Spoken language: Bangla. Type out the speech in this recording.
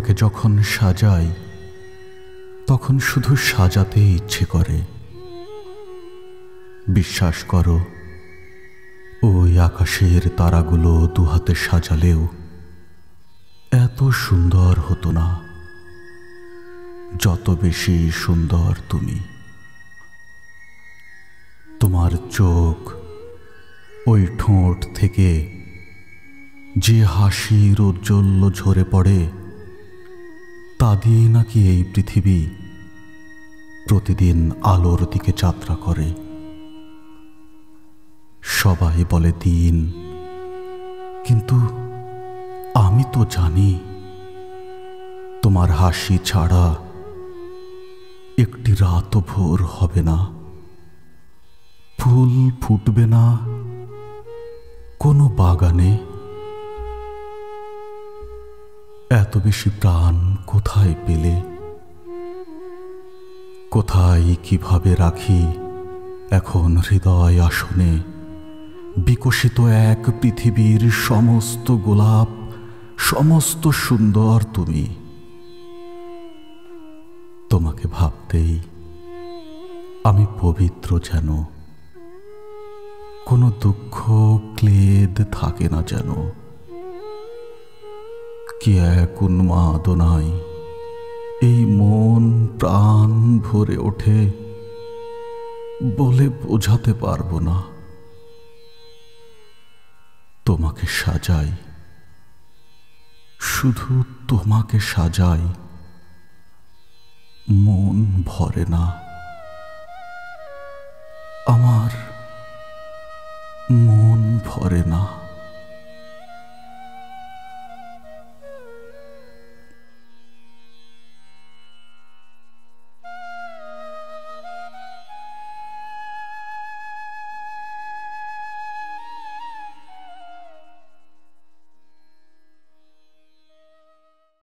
তোমাকে যখন সাজাই তখন শুধু সাজাতে ইচ্ছে করে। বিশ্বাস করো, ওই আকাশের তারাগুলো দুহাতে সাজালেও এত সুন্দর হতো না যত বেশি সুন্দর তুমি। তোমার চোখ, ওই ঠোঁট থেকে যে হাসির ঔজ্জ্বল্য ঝরে পড়ে, তা দিয়ে নাকি এই পৃথিবী প্রতিদিন আলোর দিকে যাত্রা করে। সবাই বলে দিন, কিন্তু আমি তো জানি তোমার হাসি ছাড়া একটি রাতও ভোর হবে না, ফুল ফুটবে না কোনো বাগানে। এত বেশি প্রাণ কোথায় পেলে? কোথায় কিভাবে রাখি এখন হৃদয় আসনে বিকশিত এক পৃথিবীর সমস্ত গোলাপ, সমস্ত সুন্দর তুমি। তোমাকে ভাবতেই আমি পবিত্র যেন, কোনো দুঃখ ক্লেদ থাকে না যেন। কি এক উন্মাদনায় এই মন প্রাণ ভরে ওঠে, বলে বোঝাতে পারবো না। তোমাকে সাজাই, শুধু তোমাকে সাজাই, মন ভরে না, আমার মন ভরে না।